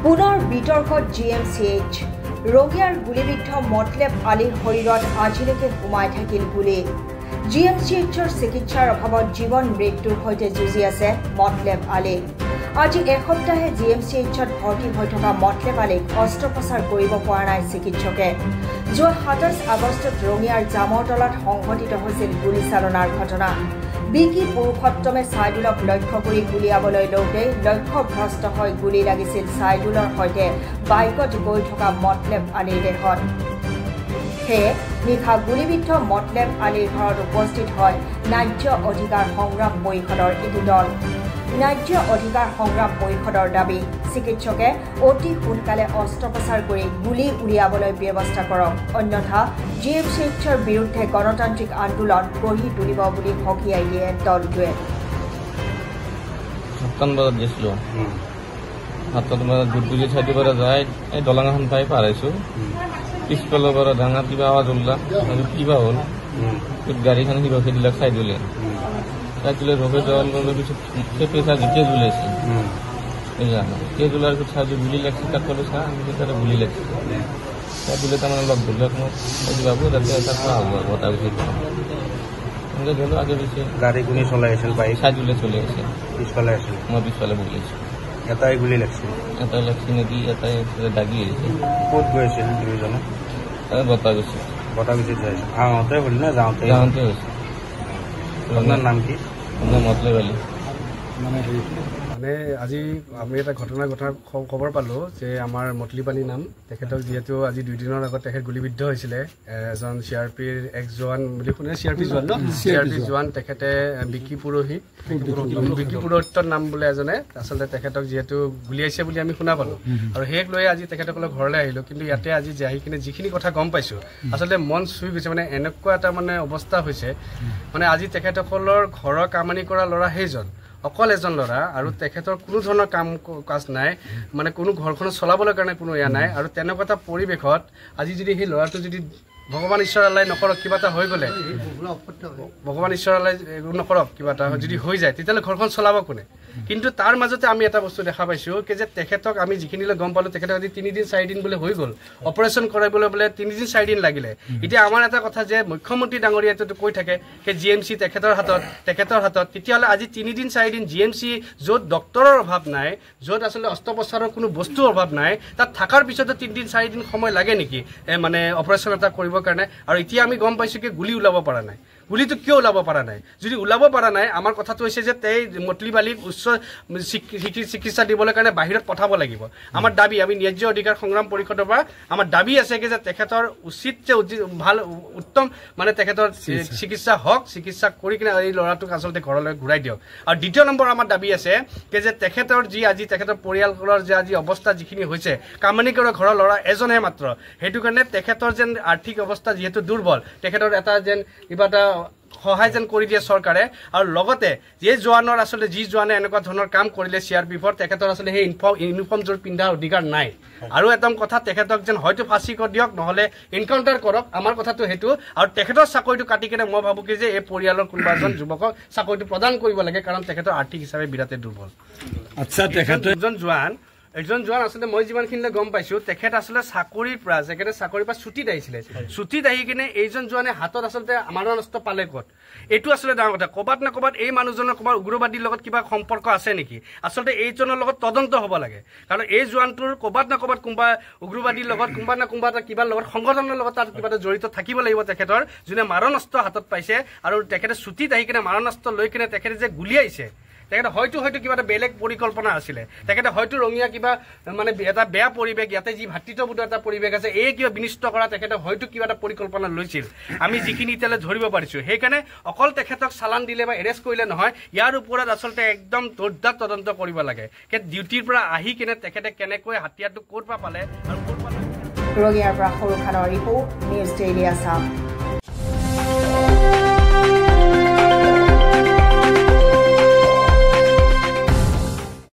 পুনৰ বিতৰ্কত GMCH ৰোগীৰ গুলিবিদ্ধ মতলেব আলীৰ শৰীৰত আজিলৈকে সোমাই থাকিল গুলি GMCHৰ চিকিৎসাৰ অভাৱত জীৱন মৃত্যুৰ সৈতে যুঁজি আছে মতলেব আলী আজি এসপ্তাহে GMCHত ভৰ্তি হৈ থকা মতলেব আলীক অস্ত্ৰোপচাৰ কৰিব পৰা নাই চিকিৎসকে যোৱা 27 আগষ্টত ৰঙিয়াৰ জামৰ তলত সংঘটিত হৈছিল গুলীচালনাৰ ঘটনা বিকি পুৰুষোত্তমে সাইদুলক লক্ষ্য কৰি গুলিয়াবলৈ লওঁতে লক্ষ্যভ্ৰষ্ট হৈ গুলি লাগিছিল সাইদুলৰ সৈতে বাইকত গৈ থকা মতলেব আলীৰ দেহত সেয়ে নিশা গুলিবিদ্ধ মতলেব আলীৰ ঘৰত উপস্থিত হয় ন্যায্য অধিকাৰ সংগ্ৰাম পৰিষদৰ এটি দল ন্যায্য অধিকাৰ সংগ্ৰাম পৰিষদৰ দাবী চিকিৎসকে অতি সোনকালে অস্ত্ৰোপচাৰ কৰি গুলি উলিয়াবলৈ ব্যৱস্থা কৰক অন্যথা GMCHৰ বিৰুদ্ধে গণতান্ত্ৰিক আন্দোলন গঢ়ি তুলিব বুলি হকিয়াই দিয়ে দলটোৱে গুলি ছাইডৰ পৰা যায় এই দলং এখন পাই পাৰাইছো পিছফালৰ পৰা ডাঙৰ কিবা আৱাজ ওলা কিবা হ'ল গাড়ীখন কিবা খেদিলাক চাইডলে চাইডলে ৰখে যোৱাৰ পিছত সেই পেচা যেতিয়া জ্বলাইছে সেই জ্বলাৰ পিছত চাইডে গুলি লাগছে তাক ক'লে চা আমি তাতে গুলি লাগছে তাত দিলে তাৰমানে লগ ধৰিলে বাবু তাতে এটা খোৱা হ'ব বতা গৈছে এনেকৈ ধৰিলো আগে পিছে গাড়ী কোনে চলাই আছিল বাইক চাইডলে চলি আছে পিছফালে আছিল মই পিছফালে বহি আছোঁ এটাই গুলি লাগছিল এটাই লাগছে নেকি এটাই দাগি আহিছে ক'ত গৈ আছিল দুয়োজনে বতা গৈছে আহোঁতে হ'ল না যাওঁতে হৈছে আপোনাৰ নাম কি আপোনাৰ মতলেব আলী মানে আজি আমি এটা ঘটনাৰ কথা খবৰ পালোঁ যে আমাৰ মতলেব আলী নাম তেখেতক যিহেতু আজি 2 দিনৰ আগত তেখেত গুলিবিদ্ধ হৈছিলে এজন CRPৰ এক্স জোৱান বুলি শুনে CRP জোৱান ন CRP জোৱান তেখেতে বিকি পুৰোহিতৰ নাম বোলে এজনে আচলতে তেখেতক যিহেতু গুলিয়াইছে বুলি আমি শুনা পালোঁ আৰু সেইক লৈ আজি তেখেতসকলৰ ঘৰলৈ আহিলোঁ কিন্তু ইয়াতে আজি আহি কিনে যিখিনি কথা গম পাইছোঁ আচলতে মন চুই গৈছে মানে এনেকুৱা এটা মানে অৱস্থা হৈছে মানে আজি তেখেতসকলৰ ঘৰৰ কামানি কৰা ল'ৰা সেইজন অকল এজন ল'ৰা আৰু তেখেতৰ কোনো ধৰণৰ কাম কাজ নাই মানে কোনো ঘৰখন চলাবলৈ কাৰণে কোনো ইয়া নাই আৰু তেনেকুৱা এটা পৰিৱেশত আজি যদি সেই ল'ৰাটো যদি ভগৱান ঈশ্বৰ আল্লাই নকৰক কিবা এটা হৈ গ'লে ভগৱান ঈশ্বৰ আল্লাই নকৰক কিবা এটা যদি হৈ যায় তেতিয়াহ'লে ঘৰখন চলাব কোনে কিন্তু তাৰ মাজতে আমি এটা বস্তু দেখা পাইছোঁ যে তেখেতক আমি যিখিনিলৈ গম পালোঁ তেখেতক আজি 3 দিন 4 দিন বোলে হৈ গ'ল অপাৰেশ্যন কৰাবলৈ বোলে 3 দিন 4 দিন লাগিলে এতিয়া আমাৰ এটা কথা যে মুখ্যমন্ত্ৰী ডাঙৰীয়াটো কৈ থাকে যে GMC তেখেতৰ হাতত তেতিয়াহ'লে আজি 3 দিন 4 দিন GMC য'ত ডক্তৰৰ অভাৱ নাই য'ত আচলতে অস্ত্ৰোপচাৰৰ কোনো বস্তুৰ অভাৱ নাই তাত থকাৰ পিছতো 3 দিন 4 দিন সময় লাগে নেকি মানে অপাৰেশ্যন এটা কৰিবৰ কাৰণে আৰু এতিয়া আমি গম পাইছোঁ যে গুলি ওলাব পৰা নাই গুলিটো কিয় ওলাব পৰা নাই যদি ওলাব পৰা নাই আমাৰ কথাটো হৈছে যে মতলেব আলীক উচ্চ চিকিৎসা দিবলৈ কাৰণে বাহিৰত পঠাব লাগিব আমাৰ দাবী আমি ন্যায্য অধিকাৰ সংগ্ৰাম পৰিষদৰ পৰা আমাৰ দাবী আছে যে তেখেতৰ উচিত যে ভাল উত্তম মানে তেখেতৰ চিকিৎসা হওক চিকিৎসা কৰি কিনে এই ল'ৰাটোক আচলতে ঘৰলৈ ঘূৰাই দিয়ক আৰু দ্বিতীয় নম্বৰ আমাৰ দাবী আছে যে তেখেতৰ যি আজি তেখেতৰ পৰিয়ালৰ যে আজি অৱস্থা যিখিনি হৈছে কামানি কৰা ঘৰৰ ল'ৰা এজনহে মাত্ৰ সেইটো কাৰণে তেখেতৰ যেন আৰ্থিক অৱস্থা যিহেতু দুৰ্বল তেখেতৰ এটা যেন কিবা এটা সহায় যেন কৰি দিয়ে চৰকাৰে আৰু লগতে যে জোৱানৰ আচলতে যি জোৱানে এনেকুৱা ধৰণৰ কাম কৰিলে CRPৰ তেখেতৰ আচলতে সেই ইউনিফৰ্মযোৰ পিন্ধাৰ অধিকাৰ নাই আৰু একদম কথা তেখেতক যেন হয়তো ফাঁচি কৰি দিয়ক নহ'লে এনকাউণ্টাৰ কৰক আমাৰ কথাটো সেইটো আৰু তেখেতৰ চাকৰিটো কাটি কিনে মই ভাবোঁ কি যে এই পৰিয়ালৰ কোনোবা এজন যুৱকক চাকৰিটো প্ৰদান কৰিব লাগে কাৰণ তেখেতৰ আৰ্থিক হিচাপে বিৰাটেই দুৰ্বল আচ্ছা তেখেতৰ এজন জোৱান আচলতে মই যিমানখিনিলৈ গম পাইছোঁ তেখেত আচলতে চাকৰিৰ পৰা ছুটীত আহিছিলে ছুটীত আহি কিনে এইজন জোৱানে হাতত আচলতে মাৰণাস্ত্ৰ পালে ক'ত এইটো আচলতে ডাঙৰ কথা ক'ৰবাত না ক'ৰবাত এই মানুহজনৰ ক'ৰবাত উগ্ৰবাদীৰ লগত কিবা সম্পৰ্ক আছে নেকি আচলতে এইজনৰ লগত তদন্ত হ'ব লাগে কাৰণ এই জোৱানটোৰ ক'ৰবাত না ক'ৰবাত কোনোবা উগ্ৰবাদীৰ লগত কোনোবা না কোনোবা এটা কিবা লগত সংগঠনৰ লগত তাত কিবা এটা জড়িত থাকিব লাগিব তেখেতৰ যোনে মাৰণাস্ত্ৰ হাতত পাইছে আৰু তেখেতে ছুটীত আহি কিনে মাৰণাস্ত্ৰ লৈ কিনে তেখেতে যে গুলিয়াইছে তেখেতে হয়তো কিবা এটা বেলেগ পৰিকল্পনা আছিলে তেখেতে হয়তো ৰঙিয়া কিবা মানে এটা বেয়া পৰিৱেশ ইয়াতে যি ভাতৃত্ববোধৰ এটা পৰিৱেশ আছে এই কিবা বিনিষ্ট কৰা তেখেতে হয়তো কিবা এটা পৰিকল্পনা লৈছিল আমি যিখিনি এতিয়ালৈ ধৰিব পাৰিছোঁ সেইকাৰণে অকল তেখেতক চালান দিলে বা এৰেষ্ট কৰিলে নহয় ইয়াৰ ওপৰত আচলতে একদম জোৰদাৰ তদন্ত কৰিব লাগে ডিউটিৰ পৰা আহি কিনে তেখেতে কেনেকৈ হাতিয়াৰটো ক'ৰ পৰা পালে আৰু ক'ৰ পৰা ৰঙিয়াৰ পৰা সৰু খানৰ ৰিপৰ্ট নিউজ ডেইলি আছাম